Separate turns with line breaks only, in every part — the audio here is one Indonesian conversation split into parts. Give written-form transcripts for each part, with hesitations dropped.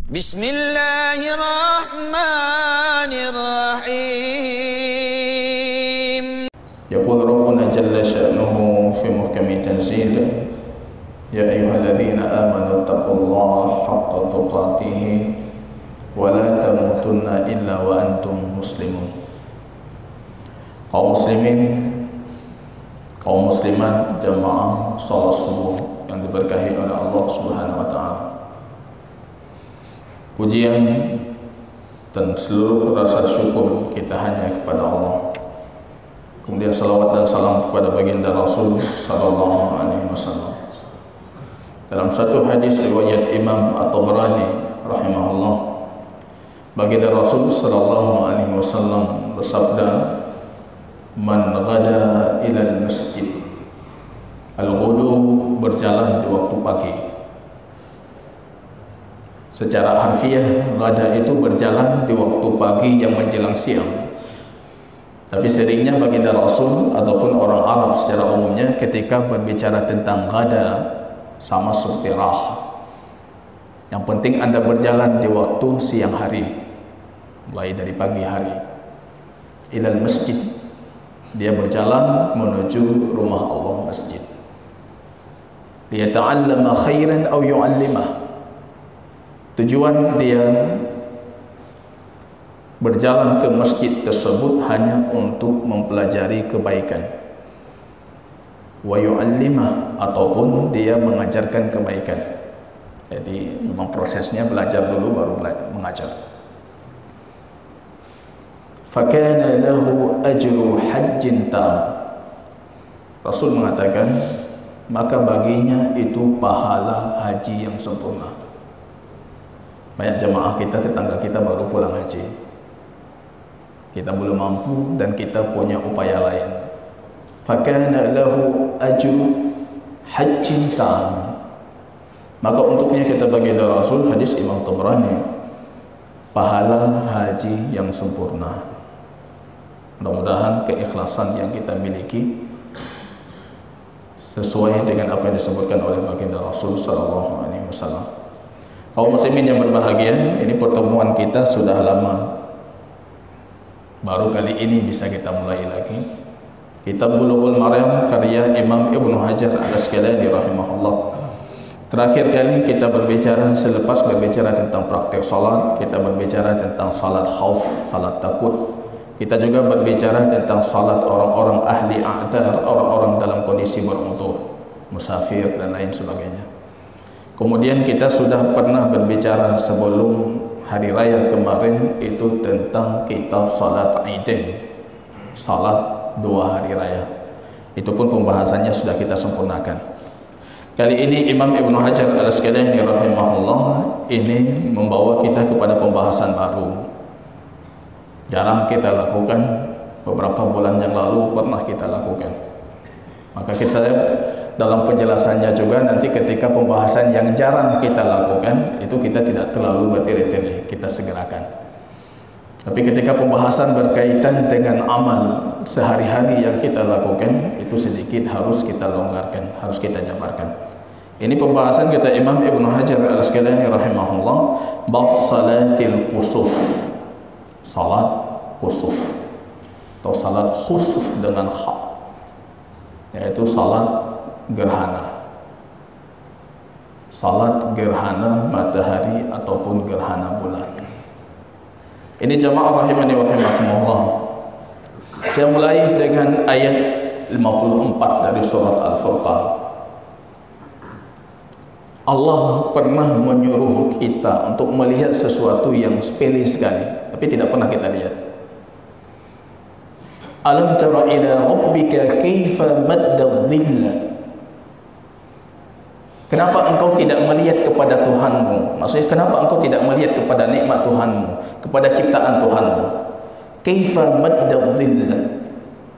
Bismillahirrahmanirrahim.
Yaqul Rabbuna jalla sya'nuhu fi muhkami tanzil. Ya ayyuhalladzina amanu taqullaha haqqa tuqatih wa la tamutunna illa wa antum muslimun. Kaum muslimin, kaum muslimat, jamaah salat subuh yang diberkahi oleh Allah Subhanahu wa taala. Pujian dan seluruh rasa syukur kita hanya kepada Allah. Kemudian salawat dan salam kepada baginda Rasul sallallahu alaihi wasallam. Dalam satu hadis riwayat Imam At-Tabrani rahimahullah, baginda Rasul sallallahu alaihi wasallam bersabda, "Man ghada ila al-masjid." Al-ghudu berjalan di waktu pagi. Secara harfiah, ghada itu berjalan di waktu pagi yang menjelang siang. Tapi seringnya baginda Rasul ataupun orang Arab secara umumnya ketika berbicara tentang ghada sama seperti rah. Yang penting Anda berjalan di waktu siang hari, mulai dari pagi hari. Ilal masjid, dia berjalan menuju rumah Allah, masjid. Liyata'allama khairan aw yu'allimah. Tujuan dia berjalan ke masjid tersebut hanya untuk mempelajari kebaikan. Wa yu'allimah, ataupun dia mengajarkan kebaikan. Jadi memang prosesnya belajar dulu baru mengajar. Fakana lahu ajru hajjin tam. Rasul mengatakan, maka baginya itu pahala haji yang sempurna. Banyak jemaah kita, tetangga kita baru pulang haji, kita belum mampu dan kita punya upaya lain. Fakana lahu ajru hajjin tam. Maka untuknya kita baginda Rasul, hadis Imam Tabrani, pahala haji yang sempurna. Mudah-mudahan keikhlasan yang kita miliki sesuai dengan apa yang disebutkan oleh baginda Rasul sallallahu alaihi wasallam. Kaum muslimin yang berbahagia, ini pertemuan kita sudah lama, baru kali ini bisa kita mulai lagi. Kitab Bulughul Maram karya Imam Ibnu Hajar Al-Asqalani rahimahullah. Terakhir kali kita berbicara, selepas berbicara tentang praktek salat, kita berbicara tentang salat khauf, salat takut. Kita juga berbicara tentang salat orang-orang ahli a'dzar, orang-orang dalam kondisi beruzur, musafir dan lain sebagainya. Kemudian kita sudah pernah berbicara sebelum hari raya kemarin itu tentang kitab salat Aidain, salat 2 hari raya. Itu pun pembahasannya sudah kita sempurnakan. Kali ini Imam Ibnu Hajar Al-Asqalani rahimahullah ini membawa kita kepada pembahasan baru. Jarang kita lakukan, beberapa bulan yang lalu pernah kita lakukan. Maka kita dalam penjelasannya juga nanti ketika pembahasan yang jarang kita lakukan, itu kita tidak terlalu bertele-tele, kita segerakan. Tapi ketika pembahasan berkaitan dengan amal sehari-hari yang kita lakukan, itu sedikit harus kita longgarkan, harus kita jabarkan. Ini pembahasan kita Imam Ibnu Hajar Al-Asqalani rahimahullah, bab salatil kusuf, salat kusuf atau salat khusuf dengan kha, yaitu salat gerhana, salat gerhana matahari ataupun gerhana bulan. Ini jamaah rahimani wa rahimakumullah. Saya mulai dengan ayat 54 dari surat Al-Furqan. Allah pernah menyuruh kita untuk melihat sesuatu yang sepele sekali, tapi tidak pernah kita lihat. Alam tara ila rabbika kaifa madda dhilla. Kenapa engkau tidak melihat kepada Tuhanmu? Maksudnya kenapa engkau tidak melihat kepada nikmat Tuhanmu, kepada ciptaan Tuhanmu? Kaifa madda dhilla.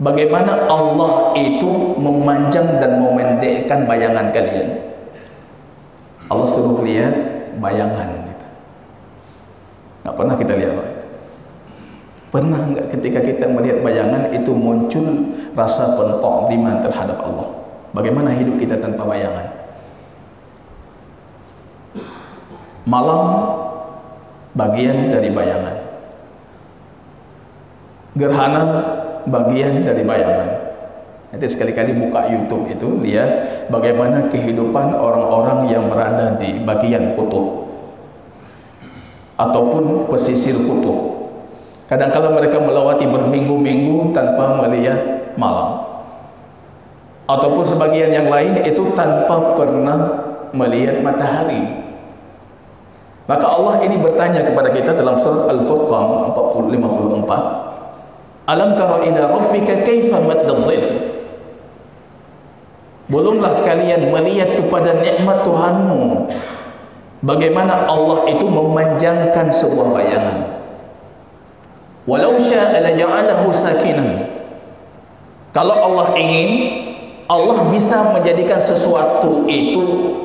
Bagaimana Allah itu memanjang dan memendekkan bayangan kalian? Allah suruh lihat bayangan itu. Tak pernah kita lihat. Pernah enggak ketika kita melihat bayangan itu muncul rasa pentakziman terhadap Allah? Bagaimana hidup kita tanpa bayangan? Malam bagian dari bayangan. Gerhana bagian dari bayangan. Nanti sekali-kali buka YouTube itu, lihat bagaimana kehidupan orang-orang yang berada di bagian kutub ataupun pesisir kutub. Kadang-kala mereka melewati berminggu-minggu tanpa melihat malam, ataupun sebagian yang lain itu tanpa pernah melihat matahari. Maka Allah ini bertanya kepada kita dalam surat Al-Furqan 54, Alam tara ila rabbika kaifa maddadh-dhil. Belumlah kalian melihat kepada nikmat Tuhanmu, bagaimana Allah itu memanjangkan sebuah bayangan. Walau syaa la ja'alahu sakinan. Kalau Allah ingin, Allah bisa menjadikan sesuatu itu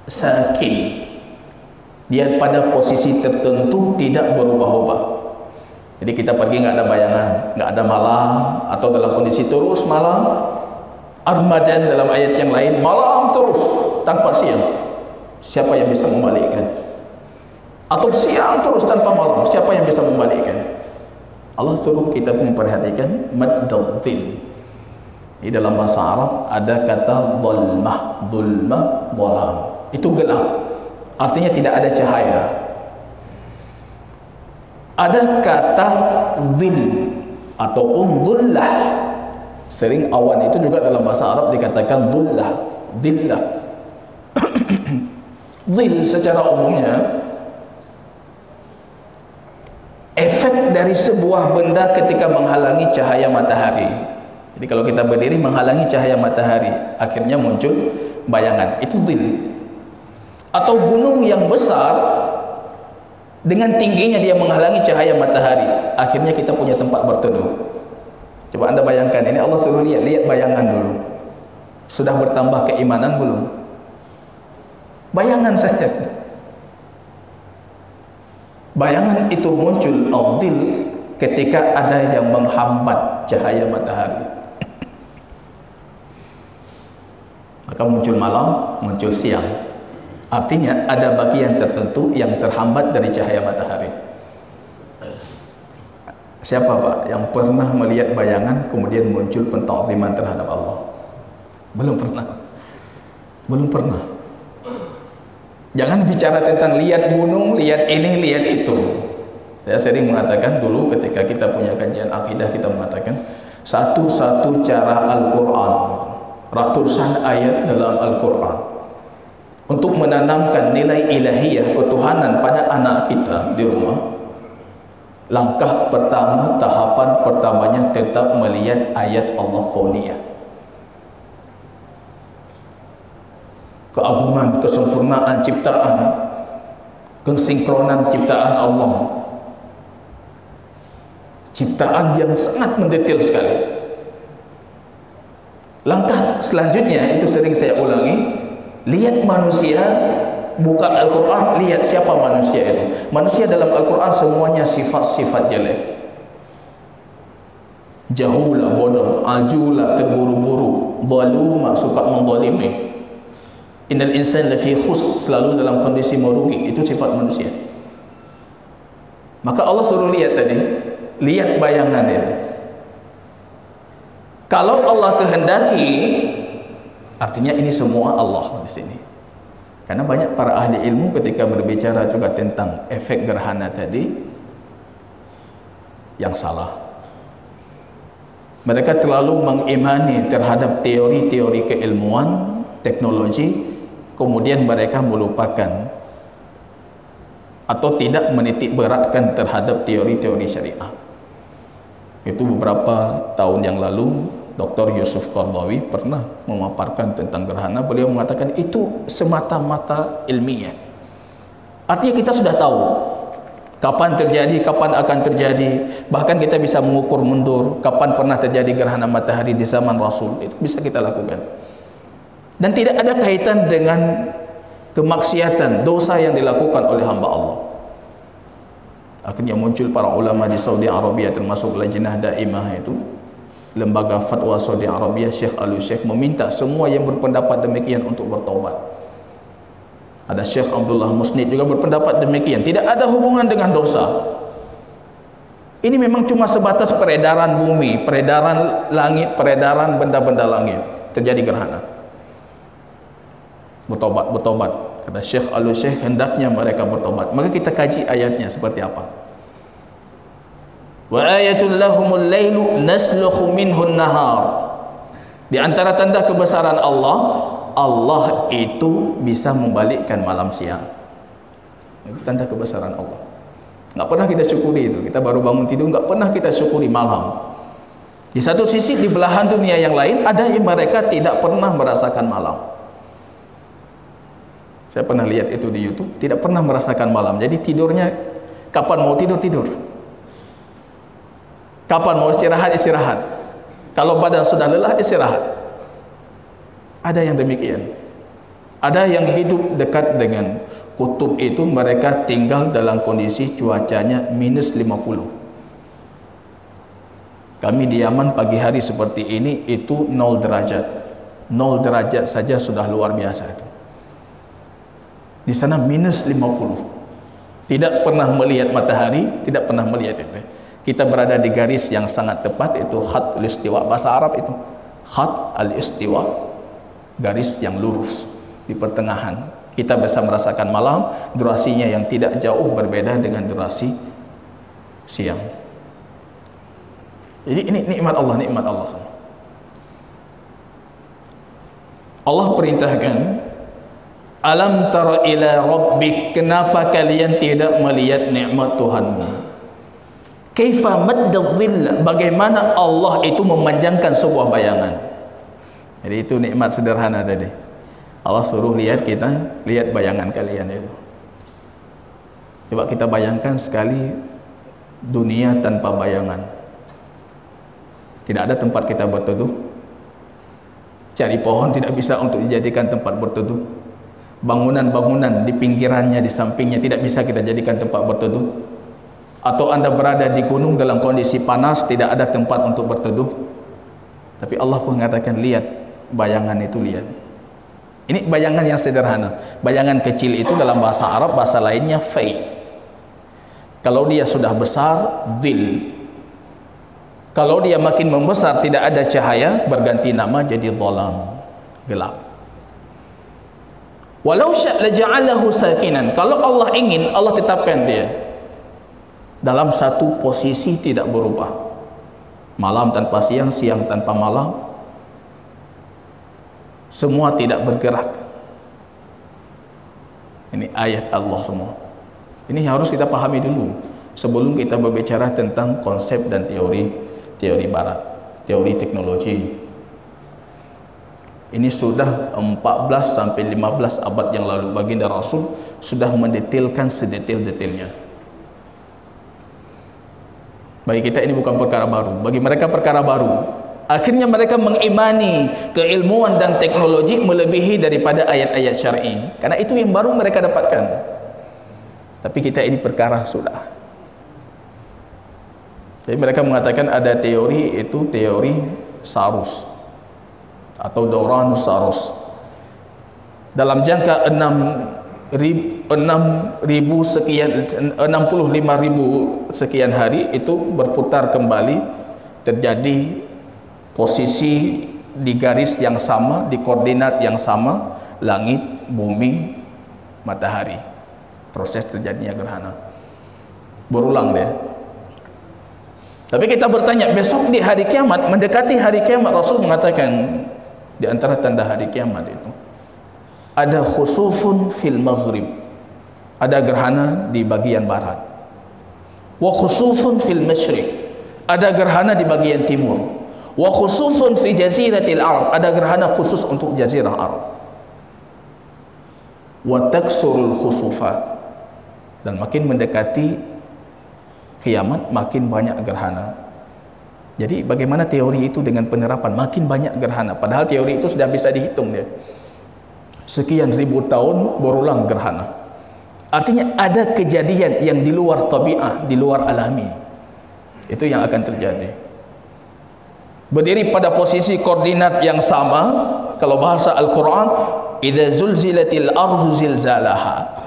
sakin. Dia pada posisi tertentu tidak berubah-ubah. Jadi kita pergi nggak ada bayangan, nggak ada malam, atau dalam kondisi terus malam. Armadan dalam ayat yang lain, malam terus tanpa siang. Siapa yang bisa membalikkan? Atau siang terus tanpa malam, siapa yang bisa membalikkan? Allah suruh kita memperhatikan maddadh-dhil. Di dalam bahasa Arab ada kata dhulmah, dhulmah, dhalam. Itu gelap. Artinya tidak ada cahaya. Ada kata dhil ataupun dhullah. Sering awan itu juga dalam bahasa Arab dikatakan dhullah, dhillah. Dhil secara umumnya efek dari sebuah benda ketika menghalangi cahaya matahari. Jadi kalau kita berdiri menghalangi cahaya matahari, akhirnya muncul bayangan. Itu dhil. Atau gunung yang besar dengan tingginya dia menghalangi cahaya matahari, akhirnya kita punya tempat berteduh. Coba Anda bayangkan, ini Allah suruh lihat bayangan dulu. Sudah bertambah keimanan belum? Bayangan saja. Bayangan itu muncul adil ketika ada yang menghambat cahaya matahari. Maka muncul malam, muncul siang. Artinya ada bagian tertentu yang terhambat dari cahaya matahari. Siapa Pak yang pernah melihat bayangan kemudian muncul pentakziman terhadap Allah? Belum pernah. Belum pernah. Jangan bicara tentang lihat gunung, lihat ini, lihat itu. Saya sering mengatakan dulu ketika kita punya kajian akidah, kita mengatakan satu-satu cara Al-Quran, ratusan ayat dalam Al-Quran, untuk menanamkan nilai ilahiyah ketuhanan pada anak kita di rumah. Langkah pertama, tahapan pertamanya tetap melihat ayat Allah kauniyah. Keagungan, kesempurnaan ciptaan, kesinkronan ciptaan Allah. Ciptaan yang sangat mendetail sekali. Langkah selanjutnya itu sering saya ulangi, lihat manusia, buka Al-Quran, lihat siapa manusia itu. Manusia dalam Al-Quran semuanya sifat-sifat jelek. Jahula, bodoh, ajula, terburu-buru, zaluma, suka menzalimi. Innal insan lafi khusr, selalu dalam kondisi merugi. Itu sifat manusia. Maka Allah suruh lihat tadi, lihat bayangan ini. Kalau Allah kehendaki, artinya ini semua Allah di sini. Karena banyak para ahli ilmu ketika berbicara juga tentang efek gerhana tadi yang salah. Mereka terlalu mengimani terhadap teori-teori keilmuan, teknologi, kemudian mereka melupakan atau tidak menitik beratkan terhadap teori-teori syariah. Itu beberapa tahun yang lalu Dr. Yusuf Qardawi pernah memaparkan tentang gerhana. Beliau mengatakan itu semata-mata ilmiah. Artinya kita sudah tahu kapan terjadi, kapan akan terjadi. Bahkan kita bisa mengukur mundur kapan pernah terjadi gerhana matahari di zaman Rasul. Itu bisa kita lakukan. Dan tidak ada kaitan dengan kemaksiatan, dosa yang dilakukan oleh hamba Allah. Akhirnya muncul para ulama di Saudi Arabia, termasuk Lajnah Daimah itu, lembaga fatwa Saudi Arabia, Syekh Al-Syekh meminta semua yang berpendapat demikian untuk bertaubat. Ada Syekh Abdullah Musnid juga berpendapat demikian, tidak ada hubungan dengan dosa. Ini memang cuma sebatas peredaran bumi, peredaran langit, peredaran benda-benda langit, terjadi gerhana. Bertobat. Kata Syekh Al-Syekh, hendaknya mereka bertobat. Maka kita kaji ayatnya seperti apa. Wa ayatul lahumul lailu naslukhu minhun nahar. Di antara tanda kebesaran Allah, Allah itu bisa membalikkan malam siang. Itu tanda kebesaran Allah. Nggak pernah kita syukuri itu. Kita baru bangun tidur, nggak pernah kita syukuri malam. Di satu sisi, di belahan dunia yang lain, ada yang mereka tidak pernah merasakan malam. Saya pernah lihat itu di YouTube, tidak pernah merasakan malam. Jadi tidurnya, kapan mau tidur, tidur. Kapan mau istirahat, istirahat. Kalau badan sudah lelah, istirahat. Ada yang demikian. Ada yang hidup dekat dengan kutub itu, mereka tinggal dalam kondisi cuacanya minus 50. Kami di Yaman pagi hari seperti ini, itu 0 derajat. 0 derajat saja sudah luar biasa itu. Di sana minus 50. Tidak pernah melihat matahari, tidak pernah melihat itu. Kita berada di garis yang sangat tepat, itu khat al-istiwa, bahasa Arab itu. Khat al-istiwa, garis yang lurus di pertengahan. Kita bisa merasakan malam, durasinya yang tidak jauh berbeda dengan durasi siang. Jadi ini nikmat Allah, nikmat Allah. Allah perintahkan, alam tara ila rabbik, kenapa kalian tidak melihat nikmat Tuhanmu? Kaifa madda dhill, bagaimana Allah itu memanjangkan sebuah bayangan. Jadi itu nikmat sederhana tadi. Allah suruh lihat, kita lihat bayangan kalian itu. Coba kita bayangkan sekali dunia tanpa bayangan. Tidak ada tempat kita berteduh. Cari pohon tidak bisa untuk dijadikan tempat berteduh. Bangunan-bangunan di pinggirannya, di sampingnya tidak bisa kita jadikan tempat berteduh. Atau Anda berada di gunung dalam kondisi panas, tidak ada tempat untuk berteduh. Tapi Allah pun mengatakan, lihat bayangan itu, lihat. Ini bayangan yang sederhana. Bayangan kecil itu dalam bahasa Arab, bahasa lainnya fai. Kalau dia sudah besar, dhil. Kalau dia makin membesar, tidak ada cahaya, berganti nama jadi dhalam, gelap. Walau sya' laja'alahu sakinan. Kalau Allah ingin, Allah tetapkan dia dalam satu posisi tidak berubah. Malam tanpa siang, siang tanpa malam. Semua tidak bergerak. Ini ayat Allah semua. Ini harus kita pahami dulu sebelum kita berbicara tentang konsep dan teori barat, teori teknologi. Ini sudah 14 sampai 15 abad yang lalu baginda Rasul sudah mendetailkan sedetail-detailnya. Bagi kita ini bukan perkara baru, bagi mereka perkara baru. Akhirnya mereka mengimani keilmuan dan teknologi melebihi daripada ayat-ayat syar'i, karena itu yang baru mereka dapatkan. Tapi kita ini perkara sudah. Jadi mereka mengatakan ada teori, itu teori Sarus atau Dauranus Sarus. Dalam jangka 65.000 sekian hari itu berputar kembali, terjadi posisi di garis yang sama, di koordinat yang sama, langit, bumi, matahari. Proses terjadinya gerhana. Berulang deh. Tapi kita bertanya, besok di hari kiamat, mendekati hari kiamat, Rasul mengatakan di antara tanda hari kiamat itu ada khusufun fil maghrib, ada gerhana di bagian barat. Wa khusufun fil masyriq, ada gerhana di bagian timur. Wa khusufun fi jaziratil Arab, ada gerhana khusus untuk jazirah Arab. Wa taksurul khusufat, dan makin mendekati kiamat makin banyak gerhana. Jadi bagaimana teori itu dengan penerapan? Makin banyak gerhana, padahal teori itu sudah bisa dihitung dia. Sekian ribu tahun berulang gerhana. Artinya ada kejadian yang di luar tabiat, di luar alami. Itu yang akan terjadi. Berdiri pada posisi koordinat yang sama, kalau bahasa Al-Quran, idza zulzilatil ardu zilzalaha.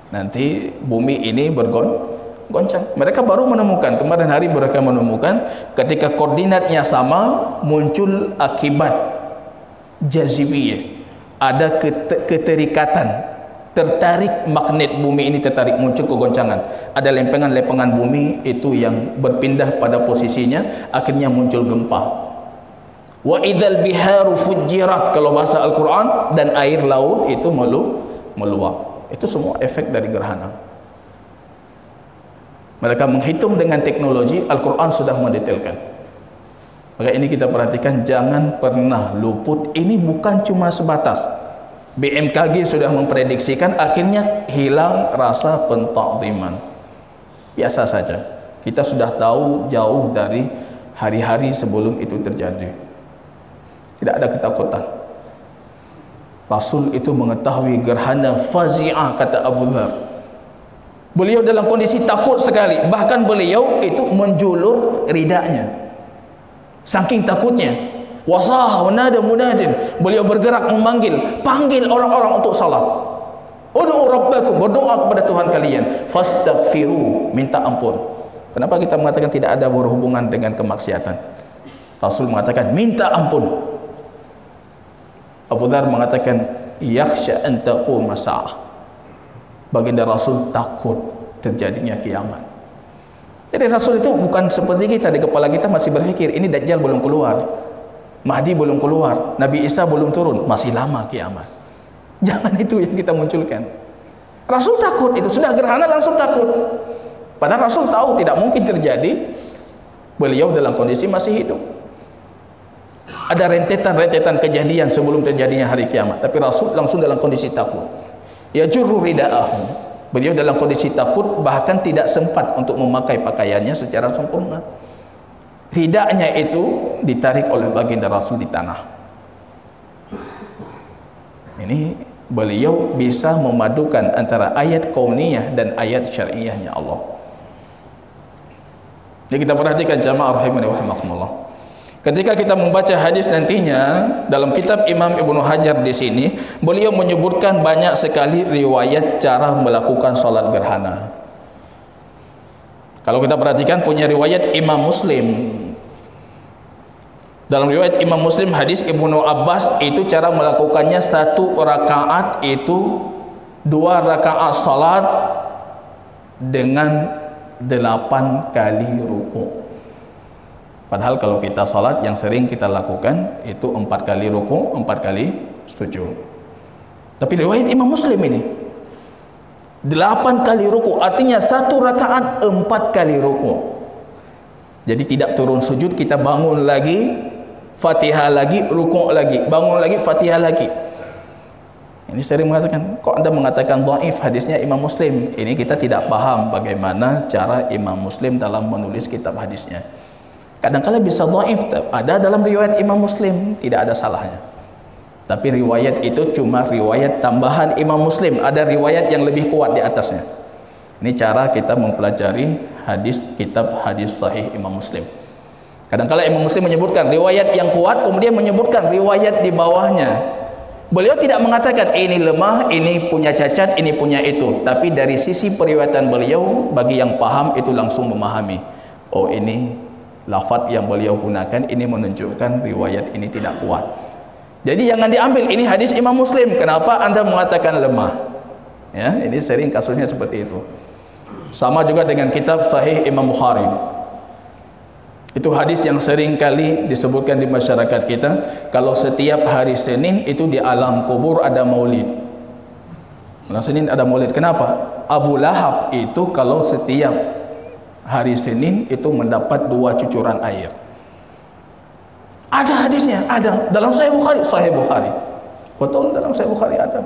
Nanti bumi ini bergoncang. Mereka baru menemukan, kemarin hari mereka menemukan ketika koordinatnya sama, muncul akibat jazibiyah. Ada keterikatan, tertarik magnet bumi ini tertarik, muncul kegoncangan. Ada lempengan-lempengan bumi itu yang berpindah pada posisinya, akhirnya muncul gempa. Wa idzal biharu fujirat, kalau bahasa Al-Quran, dan air laut itu meluap. Itu semua efek dari gerhana. Mereka menghitung dengan teknologi, Al-Quran sudah mendetailkan. Maka ini kita perhatikan, jangan pernah luput. Ini bukan cuma sebatas BMKG sudah memprediksikan, akhirnya hilang rasa pentakziman. Biasa saja. Kita sudah tahu jauh dari hari-hari sebelum itu terjadi. Tidak ada ketakutan. Rasul itu mengetahui gerhana fazi'ah, kata Abu Dzar. Beliau dalam kondisi takut sekali, bahkan beliau itu menjulur ridanya saking takutnya. Wasah wa nada munadin, beliau bergerak panggil orang-orang untuk salat. Ud'u rabbakum, berdoa kepada Tuhan kalian, fastaghfiru, minta ampun. Kenapa kita mengatakan tidak ada berhubungan dengan kemaksiatan? Rasul mengatakan minta ampun. Abu Dzar mengatakan yakhsha an taquma sa'ah. Baginda Rasul takut terjadinya kiamat. Jadi Rasul itu bukan seperti kita, di kepala kita masih berpikir ini Dajjal belum keluar, Mahdi belum keluar, Nabi Isa belum turun, masih lama kiamat. Jangan itu yang kita munculkan. Rasul takut, itu sudah gerhana langsung takut. Padahal Rasul tahu tidak mungkin terjadi, beliau dalam kondisi masih hidup. Ada rentetan-rentetan kejadian sebelum terjadinya hari kiamat, tapi Rasul langsung dalam kondisi takut. Ya jurru rida'ahu, beliau dalam kondisi takut, bahkan tidak sempat untuk memakai pakaiannya secara sempurna. Ridaknya itu ditarik oleh baginda Rasul di tanah. Ini beliau bisa memadukan antara ayat kauniyah dan ayat syariahnya Allah. Jadi kita perhatikan jamaah rahimani wa rahimakumullah. Ketika kita membaca hadis nantinya dalam kitab Imam Ibnu Hajar di sini, beliau menyebutkan banyak sekali riwayat cara melakukan salat gerhana. Kalau kita perhatikan punya riwayat Imam Muslim. Dalam riwayat Imam Muslim hadis Ibnu Abbas itu cara melakukannya 1 rakaat itu 2 rakaat salat dengan 8 kali ruku'. Padahal kalau kita salat yang sering kita lakukan itu 4 kali ruku', 4 kali sujud. Tapi riwayat Imam Muslim ini 8 kali ruku', artinya 1 rakaat 4 kali ruku'. Jadi tidak turun sujud, kita bangun lagi, Fatihah lagi, ruku' lagi, bangun lagi, Fatihah lagi. Ini sering mengatakan, kok Anda mengatakan dhaif hadisnya Imam Muslim? Ini kita tidak paham bagaimana cara Imam Muslim dalam menulis kitab hadisnya. Kadang-kadang bisa dhaif, ada dalam riwayat Imam Muslim, tidak ada salahnya. Tapi riwayat itu cuma riwayat tambahan Imam Muslim, ada riwayat yang lebih kuat di atasnya. Ini cara kita mempelajari hadis, kitab hadis sahih Imam Muslim. Kadang-kadang Imam Muslim menyebutkan riwayat yang kuat, kemudian menyebutkan riwayat di bawahnya. Beliau tidak mengatakan ini lemah, ini punya cacat, ini punya itu. Tapi dari sisi periwayatan beliau, bagi yang paham itu langsung memahami. Oh, ini lafaz yang beliau gunakan ini menunjukkan riwayat ini tidak kuat. Jadi jangan diambil ini hadis Imam Muslim, kenapa Anda mengatakan lemah? Ya, ini sering kasusnya seperti itu. Sama juga dengan kitab Sahih Imam Bukhari. Itu hadis yang sering kali disebutkan di masyarakat kita, kalau setiap hari Senin itu di alam kubur ada maulid. Malam Senin ada maulid. Kenapa? Abu Lahab itu kalau setiap hari Senin itu mendapat 2 cucuran air. Ada hadisnya, ada dalam Sahih Bukhari, Sahih Bukhari. Betul, dalam Sahih Bukhari ada.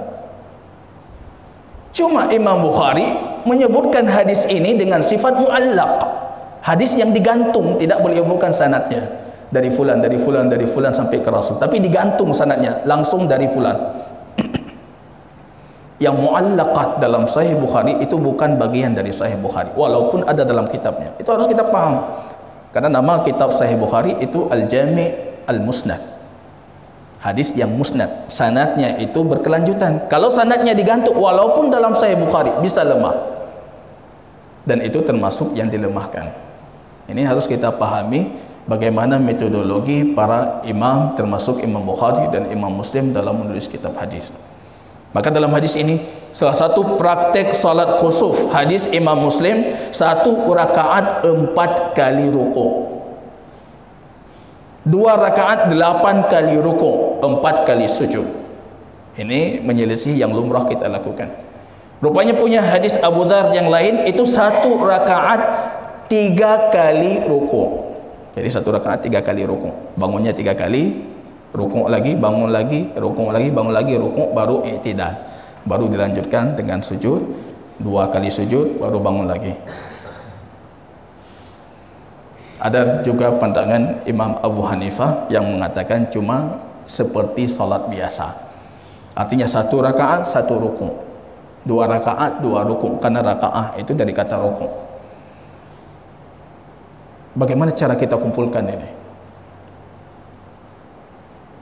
Cuma Imam Bukhari menyebutkan hadis ini dengan sifat mu'allaq. Hadis yang digantung, tidak boleh bukan sanadnya. Dari fulan, dari fulan, dari fulan sampai ke Rasul. Tapi digantung sanadnya, langsung dari fulan. Yang mu'allaqat dalam Sahih Bukhari itu bukan bagian dari Sahih Bukhari, walaupun ada dalam kitabnya. Itu harus kita paham. Karena nama kitab Sahih Bukhari itu Al-Jami' Al-Musnad. Hadis yang musnad, sanadnya itu berkelanjutan. Kalau sanadnya digantung, walaupun dalam Sahih Bukhari bisa lemah, dan itu termasuk yang dilemahkan. Ini harus kita pahami bagaimana metodologi para imam, termasuk Imam Bukhari dan Imam Muslim dalam menulis kitab hadis. Maka dalam hadis ini salah satu praktek salat khusuf hadis Imam Muslim, 1 rakaat 4 kali rukuk, 2 rakaat 8 kali rukuk, 4 kali sujud. Ini menyelisih yang lumrah kita lakukan. Rupanya punya hadis Abu Dzar yang lain itu 1 rakaat 3 kali rukuk. Jadi 1 rakaat 3 kali rukuk. Bangunnya 3 kali, rukuk lagi, bangun lagi, rukuk lagi, bangun lagi, rukuk, baru i'tidal. Baru dilanjutkan dengan sujud, 2 kali sujud, baru bangun lagi. Ada juga pandangan Imam Abu Hanifah yang mengatakan cuma seperti salat biasa. Artinya 1 rakaat 1 rukuk, 2 rakaat 2 rukuk, karena rakaah itu dari kata rukuk. Bagaimana cara kita kumpulkan ini?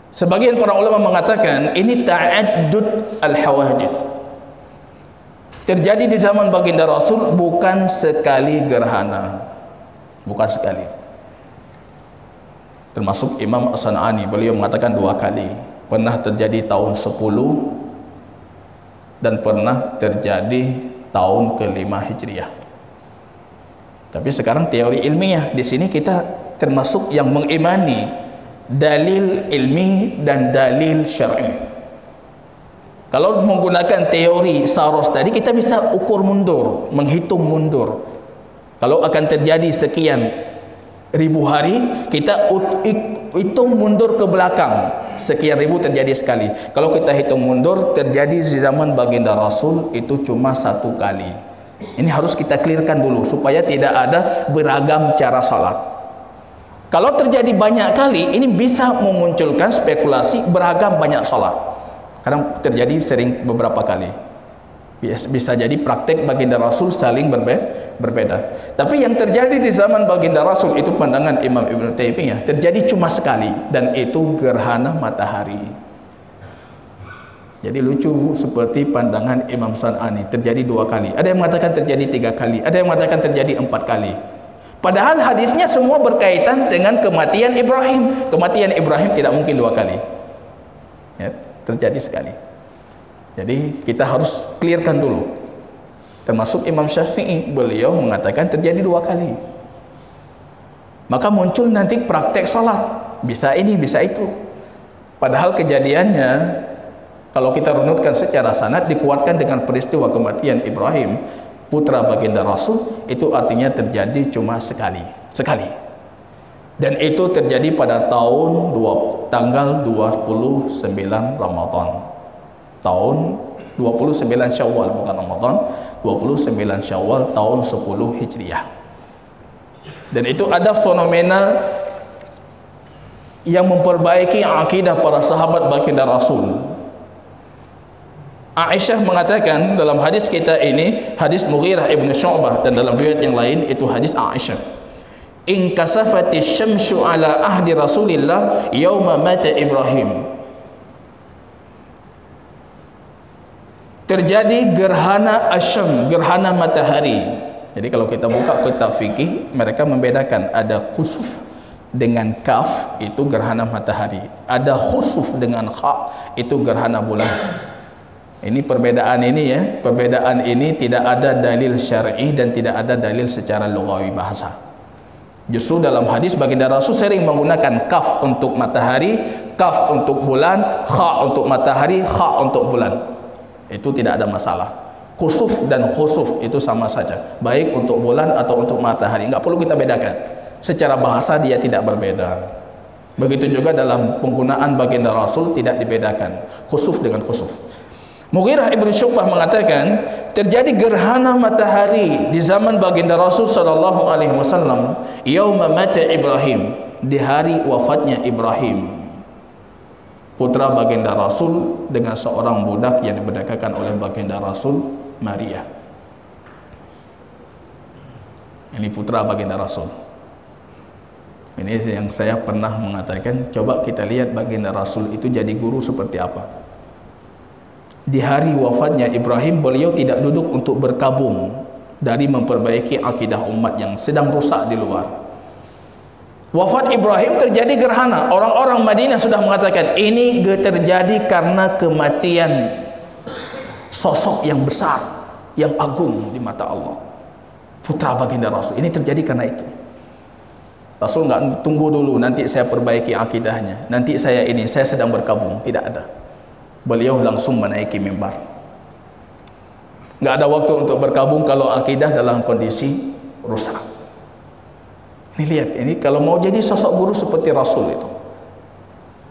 Sebagian para ulama mengatakan ini ta'addud al-hawadith. Terjadi di zaman baginda Rasul, bukan sekali gerhana. Bukan sekali. Termasuk Imam As-San'ani, beliau mengatakan 2 kali. Pernah terjadi tahun 10 dan pernah terjadi tahun ke-5 Hijriah. Tapi sekarang teori ilmiah, di sini kita termasuk yang mengimani dalil ilmi dan dalil syar'i. Kalau menggunakan teori Saros tadi, kita bisa ukur mundur, menghitung mundur. Kalau akan terjadi sekian ribu hari, kita hitung mundur ke belakang, sekian ribu terjadi sekali. Kalau kita hitung mundur, terjadi di zaman baginda Rasul itu cuma 1 kali. Ini harus kita clearkan dulu supaya tidak ada beragam cara salat. Kalau terjadi banyak kali, ini bisa memunculkan spekulasi beragam banyak salat. Kadang terjadi sering beberapa kali. Bisa jadi praktek baginda Rasul saling berbeda. Tapi yang terjadi di zaman baginda Rasul itu pandangan Imam Ibn Taimiyah, terjadi cuma sekali, dan itu gerhana matahari. Jadi lucu seperti pandangan Imam San'ani, terjadi 2 kali. Ada yang mengatakan terjadi 3 kali, ada yang mengatakan terjadi 4 kali. Padahal hadisnya semua berkaitan dengan kematian Ibrahim. Kematian Ibrahim tidak mungkin 2 kali. Ya, terjadi sekali. Jadi kita harus clearkan dulu. Termasuk Imam Syafi'i, beliau mengatakan terjadi 2 kali. Maka muncul nanti praktek salat, bisa ini, bisa itu. Padahal kejadiannya, kalau kita runutkan secara sanad, dikuatkan dengan peristiwa kematian Ibrahim, putra baginda Rasul, itu artinya terjadi cuma sekali. Dan itu terjadi pada tanggal 29 Ramadan. Tahun 29 Syawal, bukan Ramadan, 29 Syawal tahun 10 Hijriah. Dan itu ada fenomena yang memperbaiki akidah para sahabat baginda Rasul. Aisyah mengatakan dalam hadis kita ini, hadis Mughirah ibn Syu'bah, dan dalam riwayat yang lain itu hadis Aisyah, in kasafatis syamsu ala ahdi Rasulillah yauma mata Ibrahim. Terjadi gerhana asyam, gerhana matahari. Jadi kalau kita buka kitab fikih, mereka membedakan ada khusuf dengan kaf, itu gerhana matahari. Ada khusuf dengan kha, itu gerhana bulan. Ini perbedaan ini ya, perbedaan ini tidak ada dalil syar'i dan tidak ada dalil secara lughawi bahasa. Justru dalam hadis baginda Rasul sering menggunakan kaf untuk matahari, kaf untuk bulan, kha untuk matahari, kha untuk bulan. Itu tidak ada masalah. Khusuf dan khusuf itu sama saja, baik untuk bulan atau untuk matahari, enggak perlu kita bedakan. Secara bahasa dia tidak berbeda. Begitu juga dalam penggunaan baginda Rasul tidak dibedakan khusuf dengan khusuf. Mughirah ibn Syu'bah mengatakan terjadi gerhana matahari di zaman baginda Rasul sallallahu alaihi wasallam yauma mata Ibrahim, di hari wafatnya Ibrahim, putra baginda Rasul, dengan seorang budak yang diberdekakan oleh baginda Rasul, Maria. Ini putra baginda Rasul. Ini yang saya pernah mengatakan, coba kita lihat baginda Rasul itu jadi guru seperti apa. Di hari wafatnya Ibrahim, beliau tidak duduk untuk berkabung dari memperbaiki akidah umat yang sedang rusak di luar. Wafat Ibrahim terjadi gerhana. Orang-orang Madinah sudah mengatakan ini terjadi karena kematian sosok yang besar, yang agung di mata Allah, putra baginda Rasul. Ini terjadi karena itu. Rasul nggak tunggu dulu, nanti saya perbaiki akidahnya, nanti saya sedang berkabung. Tidak ada. Beliau langsung menaiki mimbar. Nggak ada waktu untuk berkabung kalau akidah dalam kondisi rusak. Ini lihat, ini kalau mau jadi sosok guru seperti Rasul itu.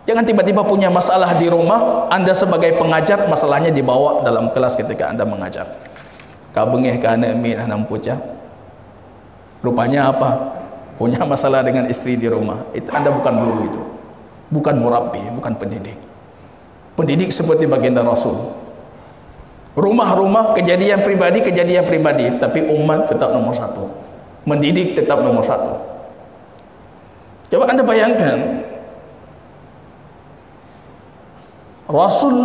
Jangan tiba-tiba punya masalah di rumah, Anda sebagai pengajar, masalahnya dibawa dalam kelas ketika Anda mengajar. Kabengeh kana min nampuca. Rupanya apa? Punya masalah dengan istri di rumah. Itu Anda bukan guru itu. Bukan murabbi, bukan pendidik. Pendidik seperti baginda Rasul. Rumah-rumah kejadian pribadi, tapi umat tetap nomor satu. Mendidik tetap nomor satu. Coba Anda bayangkan, Rasul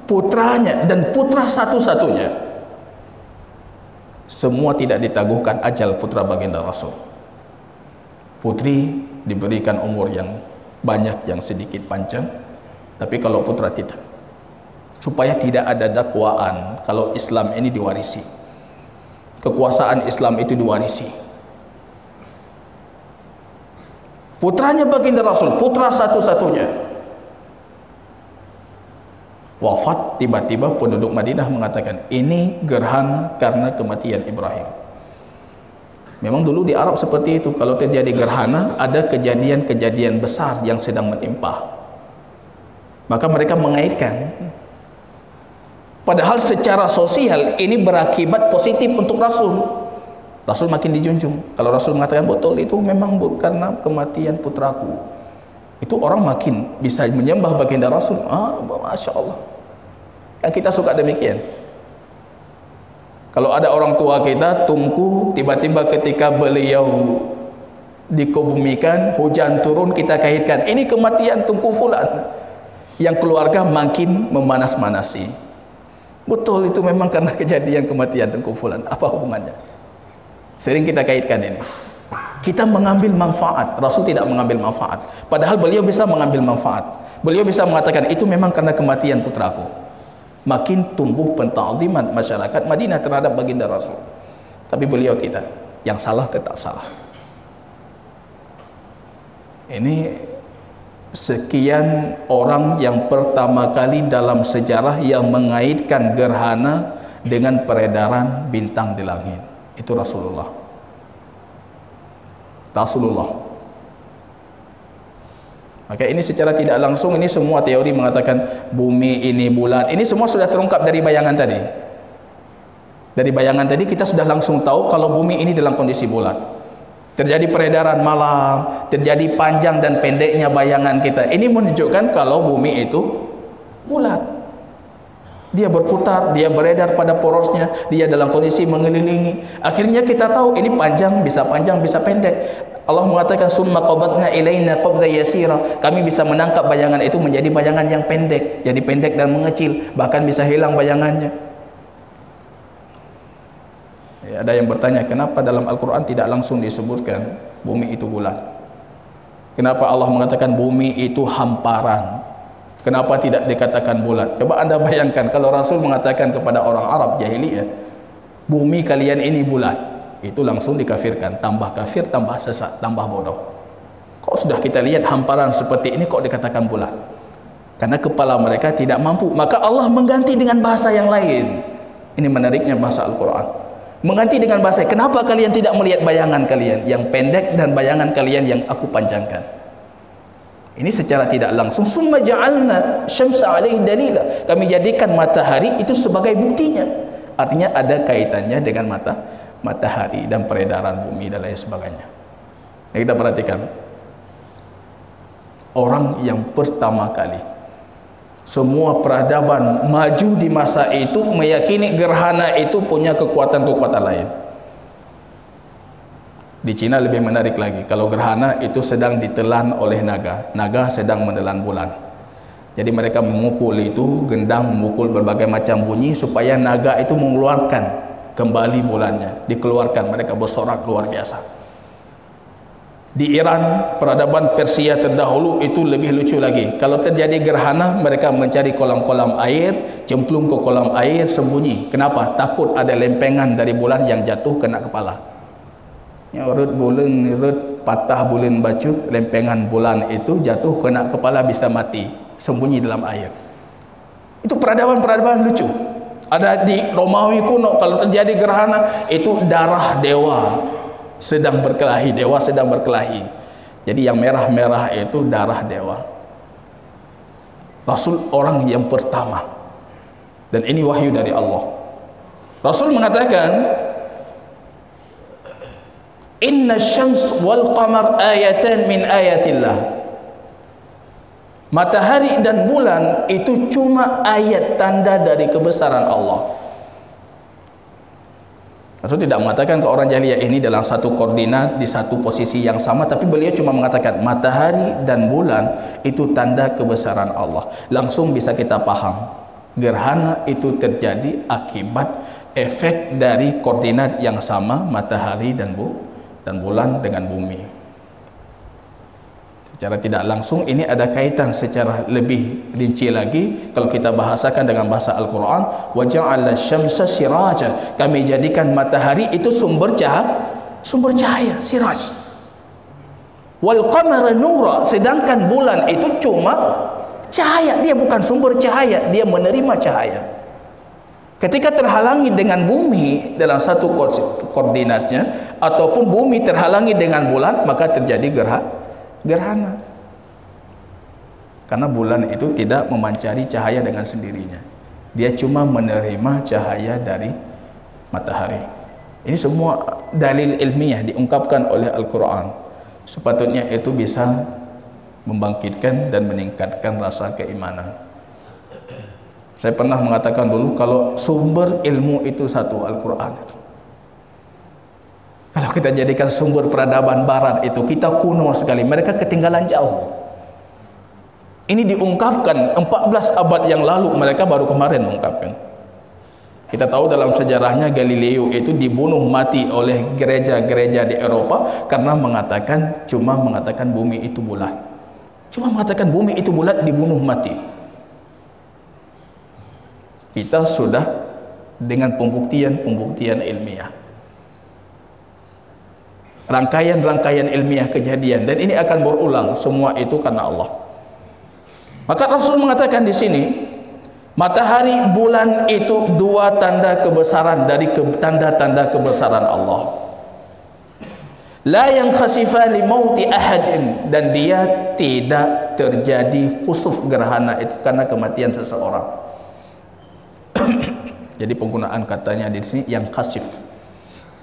putranya dan putra satu-satunya, semua tidak ditaguhkan ajal putra baginda Rasul. Putri diberikan umur yang banyak, yang sedikit panjang, tapi kalau putra tidak. Supaya tidak ada dakwaan kalau Islam ini diwarisi, kekuasaan Islam itu diwarisi. Putranya baginda Rasul, putra satu-satunya, wafat. Tiba-tiba penduduk Madinah mengatakan ini gerhana karena kematian Ibrahim. Memang dulu di Arab seperti itu, kalau terjadi gerhana ada kejadian-kejadian besar yang sedang menimpa, maka mereka mengaitkan. Padahal secara sosial ini berakibat positif untuk Rasul. Rasul makin dijunjung. Kalau Rasul mengatakan betul itu memang karena kematian putraku, itu orang makin bisa menyembah baginda Rasul. Masya Allah. Yang kita suka demikian. Kalau ada orang tua kita tungku, tiba-tiba ketika beliau dikebumikan, hujan turun, kita kaitkan ini kematian tungku fulan. Yang keluarga makin memanas-manasi. Betul itu memang karena kejadian kematian tungku fulan. Apa hubungannya? Sering kita kaitkan ini. Kita mengambil manfaat. Rasul tidak mengambil manfaat. Padahal beliau bisa mengambil manfaat. Beliau bisa mengatakan itu memang karena kematian putraku. Makin tumbuh penta'ziman masyarakat Madinah terhadap baginda Rasul. Tapi beliau tidak. Yang salah tetap salah. Ini sekian orang yang pertama kali dalam sejarah yang mengaitkan gerhana dengan peredaran bintang di langit. Itu Rasulullah. Maka ini secara tidak langsung, ini semua teori mengatakan bumi ini bulat. Ini semua sudah terungkap dari bayangan tadi. Dari bayangan tadi kita sudah langsung tahu kalau bumi ini dalam kondisi bulat. Terjadi peredaran malam, terjadi panjang dan pendeknya bayangan kita. Ini menunjukkan kalau bumi itu bulat. Dia berputar, dia beredar pada porosnya, dia dalam kondisi mengelilingi. Akhirnya kita tahu ini panjang, bisa pendek. Allah mengatakan summa qabadna ilaina qabdha yasira. Kami bisa menangkap bayangan itu menjadi bayangan yang pendek, jadi pendek dan mengecil, bahkan bisa hilang bayangannya. Ya, ada yang bertanya, kenapa dalam Al-Quran tidak langsung disebutkan bumi itu bulat? Kenapa Allah mengatakan bumi itu hamparan? Kenapa tidak dikatakan bulat? Coba Anda bayangkan kalau Rasul mengatakan kepada orang Arab jahiliyah, bumi kalian ini bulat, itu langsung dikafirkan. Tambah kafir, tambah sesat, tambah bodoh. Kok sudah kita lihat hamparan seperti ini kok dikatakan bulat? Karena kepala mereka tidak mampu. Maka Allah mengganti dengan bahasa yang lain. Ini menariknya bahasa Al-Quran. Mengganti dengan bahasa, kenapa kalian tidak melihat bayangan kalian yang pendek dan bayangan kalian yang aku panjangkan? Ini secara tidak langsung, summa ja'alna syamsa 'alaihi dalila. Kami jadikan matahari itu sebagai buktinya. Artinya ada kaitannya dengan matahari dan peredaran bumi dan lain sebagainya. Yang kita perhatikan, orang yang pertama kali semua peradaban maju di masa itu meyakini gerhana itu punya kekuatan-kekuatan lain. Di Cina lebih menarik lagi. Kalau gerhana itu sedang ditelan oleh naga. Naga sedang menelan bulan. Jadi mereka memukul itu, gendang memukul berbagai macam bunyi supaya naga itu mengeluarkan kembali bulannya. Dikeluarkan, mereka bersorak luar biasa. Di Iran, peradaban Persia terdahulu itu lebih lucu lagi. Kalau terjadi gerhana, mereka mencari kolam-kolam air, cemplung ke kolam air, sembunyi. Kenapa? Takut ada lempengan dari bulan yang jatuh kena kepala. Urut bulan, urut patah bulan bacut, lempengan bulan itu jatuh kena kepala bisa mati, sembunyi dalam air. Itu peradaban-peradaban lucu. Ada di Romawi kuno, kalau terjadi gerhana itu darah dewa sedang berkelahi, dewa sedang berkelahi. Jadi yang merah-merah itu darah dewa. Rasul orang yang pertama, dan ini wahyu dari Allah. Rasul mengatakan, Inna syams wal qamar ayatan min ayatillah. Matahari dan bulan itu cuma ayat tanda dari kebesaran Allah. Rasul tidak mengatakan ke orang jahiliyah ini dalam satu koordinat di satu posisi yang sama, tapi beliau cuma mengatakan matahari dan bulan itu tanda kebesaran Allah. Langsung bisa kita paham, gerhana itu terjadi akibat efek dari koordinat yang sama matahari dan bulan dengan bumi. Secara tidak langsung ini ada kaitan secara lebih rinci lagi kalau kita bahasakan dengan bahasa Al-Quran, wa ja'ala syamsa siraja, kami jadikan matahari itu sumber cahaya, siraj. Wal qamara nura, sedangkan bulan itu cuma cahaya, dia bukan sumber cahaya, dia menerima cahaya. Ketika terhalangi dengan bumi dalam satu koordinatnya, ataupun bumi terhalangi dengan bulan, maka terjadi gerhana. Karena bulan itu tidak memancari cahaya dengan sendirinya. Dia cuma menerima cahaya dari matahari. Ini semua dalil ilmiah diungkapkan oleh Al-Quran. Sepatutnya itu bisa membangkitkan dan meningkatkan rasa keimanan. Saya pernah mengatakan dulu, kalau sumber ilmu itu satu, Al-Quran. Kalau kita jadikan sumber peradaban barat itu, kita kuno sekali, mereka ketinggalan jauh. Ini diungkapkan 14 abad yang lalu, mereka baru kemarin mengungkapkan. Kita tahu dalam sejarahnya Galileo itu dibunuh mati oleh gereja-gereja di Eropa karena cuma mengatakan bumi itu bulat. Cuma mengatakan bumi itu bulat, dibunuh mati. Kita sudah dengan pembuktian ilmiah, rangkaian ilmiah kejadian, dan ini akan berulang, semua itu karena Allah. Maka Rasul mengatakan di sini, matahari, bulan itu dua tanda kebesaran dari tanda-tanda kebesaran Allah. La yankhasifa li mauti ahadin, dan dia tidak terjadi khusuf gerhana itu karena kematian seseorang. Jadi penggunaan katanya di sini yang khasif.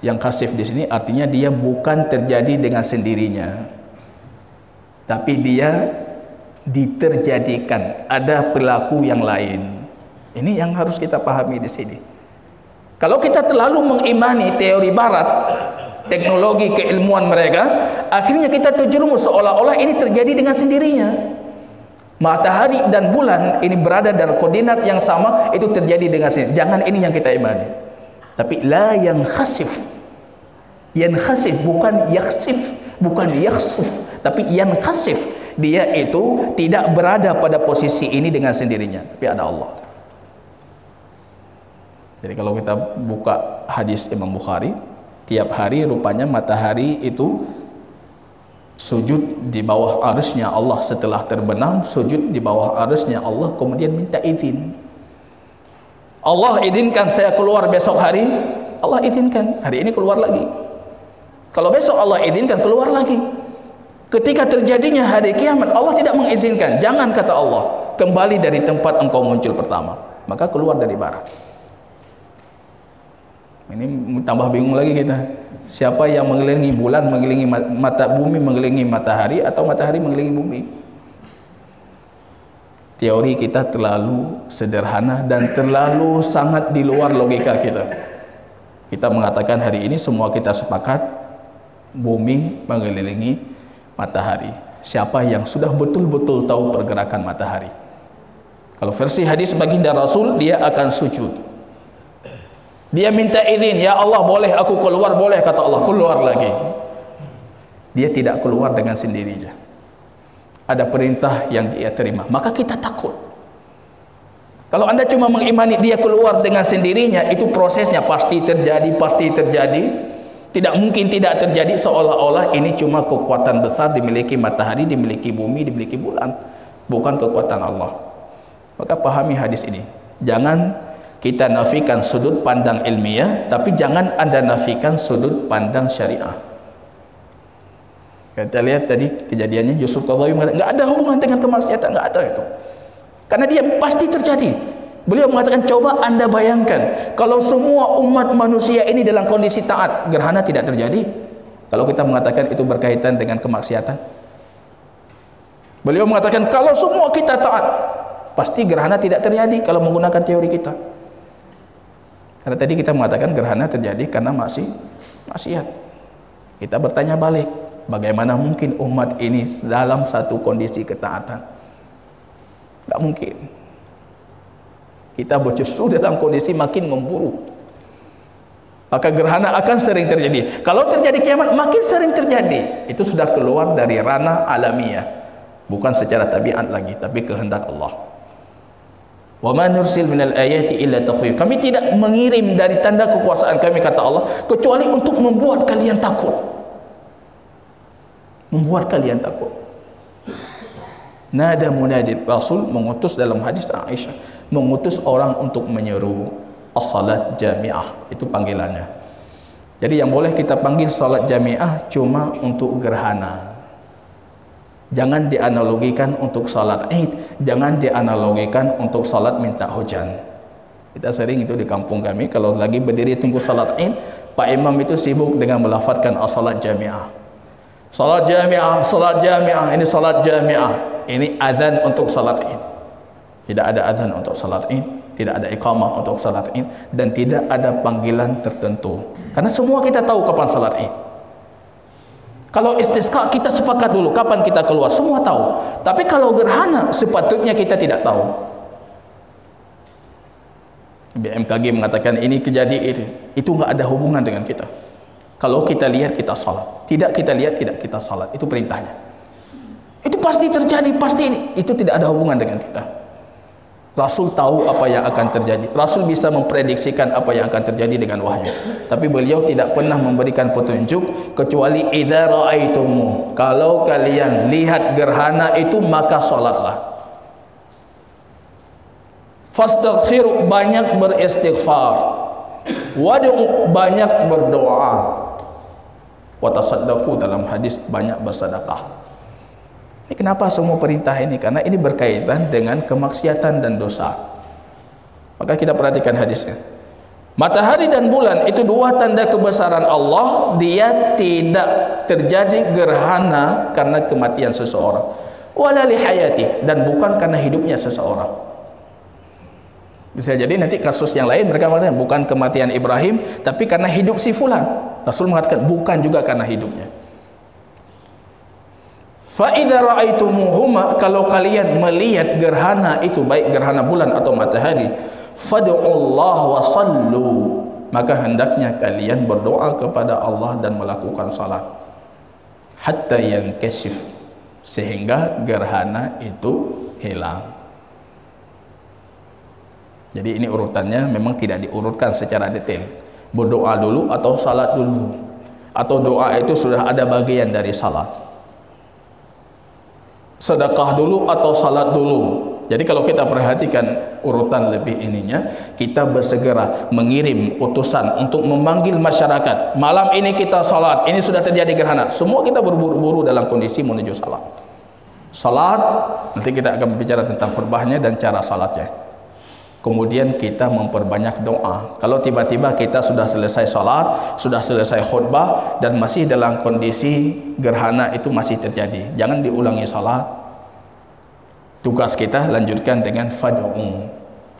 Yang khasif di sini artinya dia bukan terjadi dengan sendirinya, tapi dia diterjadikan, ada pelaku yang lain. Ini yang harus kita pahami di sini. Kalau kita terlalu mengimani teori barat, teknologi keilmuan mereka, akhirnya kita terjerumus seolah-olah ini terjadi dengan sendirinya. Matahari dan bulan ini berada dalam koordinat yang sama, itu terjadi dengan sendirinya. Jangan ini yang kita imani. Tapi la yang khasif. Yang khasif bukan yakhsif, bukan yakhsuf, tapi yang khasif. Dia itu tidak berada pada posisi ini dengan sendirinya, tapi ada Allah. Jadi kalau kita buka hadis Imam Bukhari, tiap hari rupanya matahari itu sujud di bawah arusnya Allah, setelah terbenam sujud di bawah arusnya Allah, kemudian minta izin. Allah izinkan saya keluar besok hari, Allah izinkan, hari ini keluar lagi. Kalau besok Allah izinkan, keluar lagi. Ketika terjadinya hari kiamat, Allah tidak mengizinkan. Jangan, kata Allah, kembali dari tempat engkau muncul pertama. Maka keluar dari barat. Ini tambah bingung lagi kita. Siapa yang mengelilingi bulan, mengelilingi bumi, mengelilingi matahari, atau matahari mengelilingi bumi? Teori kita terlalu sederhana dan terlalu sangat di luar logika kita. Kita mengatakan hari ini semua kita sepakat bumi mengelilingi matahari. Siapa yang sudah betul-betul tahu pergerakan matahari? Kalau versi hadis baginda Rasul, dia akan sujud. Dia minta izin, ya Allah boleh aku keluar? Boleh, kata Allah, keluar lagi. Dia tidak keluar dengan sendirinya. Ada perintah yang dia terima, maka kita takut. Kalau anda cuma mengimani dia keluar dengan sendirinya, itu prosesnya pasti terjadi, pasti terjadi. Tidak mungkin tidak terjadi, seolah-olah ini cuma kekuatan besar dimiliki matahari, dimiliki bumi, dimiliki bulan, bukan kekuatan Allah. Maka pahami hadis ini. Jangan kita nafikan sudut pandang ilmiah, tapi jangan anda nafikan sudut pandang syariah. Kita lihat tadi kejadiannya Yusuf Qaradawi mengatakan nggak ada hubungan dengan kemaksiatan, nggak ada itu. Karena dia pasti terjadi. Beliau mengatakan, coba anda bayangkan kalau semua umat manusia ini dalam kondisi taat, gerhana tidak terjadi. Kalau kita mengatakan itu berkaitan dengan kemaksiatan. Beliau mengatakan kalau semua kita taat, pasti gerhana tidak terjadi kalau menggunakan teori kita. Karena tadi kita mengatakan gerhana terjadi karena maksiat. Kita bertanya balik, bagaimana mungkin umat ini dalam satu kondisi ketaatan? Tidak mungkin. Kita justru dalam kondisi makin memburuk. Maka gerhana akan sering terjadi. Kalau terjadi kiamat, makin sering terjadi. Itu sudah keluar dari ranah alamiah, bukan secara tabiat lagi, tapi kehendak Allah. Wa ma nursil minal ayati illa takhwif. Kami tidak mengirim dari tanda kekuasaan kami, kata Allah, kecuali untuk membuat kalian takut. Membuat kalian takut. Nada munadid, Rasul mengutus dalam hadis Aisyah, mengutus orang untuk menyeru as-salat jami'ah, itu panggilannya. Jadi yang boleh kita panggil salat jami'ah cuma untuk gerhana. Jangan dianalogikan untuk salat Id, jangan dianalogikan untuk salat minta hujan. Kita sering itu di kampung kami, kalau lagi berdiri tunggu salat Id, Pak Imam itu sibuk dengan melafadzkan as-salat jami'ah. Salat jami'ah, salat jami'ah, ini salat jami'ah. Ini azan untuk salat Id. Tidak ada azan untuk salat Id, tidak ada iqamah untuk salat Id, dan tidak ada panggilan tertentu. Karena semua kita tahu kapan salat Id. Kalau istisqa kita sepakat dulu kapan kita keluar, semua tahu. Tapi kalau gerhana sepatutnya kita tidak tahu. BMKG mengatakan ini kejadian itu nggak ada hubungan dengan kita. Kalau kita lihat kita salat, tidak kita lihat tidak kita salat, itu perintahnya. Itu pasti terjadi, pasti ini. Itu tidak ada hubungan dengan kita. Rasul tahu apa yang akan terjadi. Rasul bisa memprediksikan apa yang akan terjadi dengan wahyu. Tapi beliau tidak pernah memberikan petunjuk kecuali idza ra'aitumu. Kalau kalian lihat gerhana itu maka salatlah. Fastaghfiru, banyak beristighfar. Wad'u, banyak berdoa. Wa tasaddaqu, dalam hadis banyak bersedekah. Ini kenapa semua perintah ini? Karena ini berkaitan dengan kemaksiatan dan dosa. Maka kita perhatikan hadisnya. Matahari dan bulan itu dua tanda kebesaran Allah. Dia tidak terjadi gerhana karena kematian seseorang, wala li hayati, dan bukan karena hidupnya seseorang. Bisa jadi nanti kasus yang lain mereka mengatakan bukan kematian Ibrahim, tapi karena hidup si fulan. Rasul mengatakan bukan juga karena hidupnya. Fa idza ra'aitumuhuma, kalau kalian melihat gerhana itu, baik gerhana bulan atau matahari, fad'ullaha wa sallu, maka hendaknya kalian berdoa kepada Allah dan melakukan salat hatta yankashif, sehingga gerhana itu hilang. Jadi ini urutannya memang tidak diurutkan secara detail. Berdoa dulu atau salat dulu, atau doa itu sudah ada bagian dari salat. Sedekah dulu atau salat dulu. Jadi kalau kita perhatikan urutan lebih ininya, kita bersegera mengirim utusan untuk memanggil masyarakat. Malam ini kita salat, ini sudah terjadi gerhana. Semua kita berburu-buru dalam kondisi menuju salat. Salat, nanti kita akan berbicara tentang khutbahnya dan cara salatnya. Kemudian kita memperbanyak doa. Kalau tiba-tiba kita sudah selesai salat, sudah selesai khutbah, dan masih dalam kondisi gerhana itu masih terjadi, jangan diulangi salat. Tugas kita lanjutkan dengan fad'u,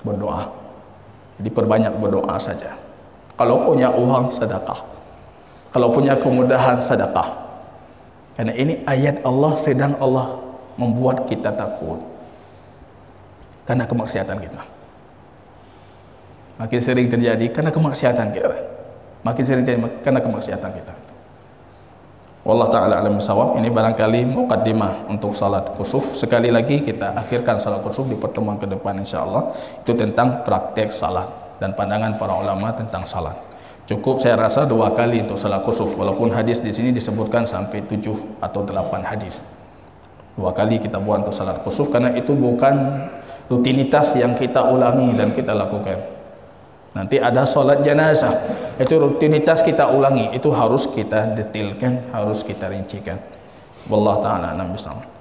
berdoa. Jadi perbanyak berdoa saja. Kalau punya uang, sedekah. Kalau punya kemudahan, sedekah. Karena ini ayat Allah, sedang Allah membuat kita takut karena kemaksiatan kita. Makin sering terjadi karena kemaksiatan kita. Makin sering terjadi karena kemaksiatan kita. Wallahu ta'ala alam bisawab. Ini barangkali muqaddimah untuk salat kusuf. Sekali lagi kita akhirkan salat kusuf di pertemuan ke depan insyaallah. Itu tentang praktek salat dan pandangan para ulama tentang salat. Cukup saya rasa 2 kali untuk salat kusuf, walaupun hadis di sini disebutkan sampai 7 atau 8 hadis. 2 kali kita buat untuk salat kusuf karena itu bukan rutinitas yang kita ulangi dan kita lakukan. Nanti ada solat jenazah, itu rutinitas kita ulangi, itu harus kita detailkan, harus kita rincikan. Wallahu ta'ala a'lam bishawab.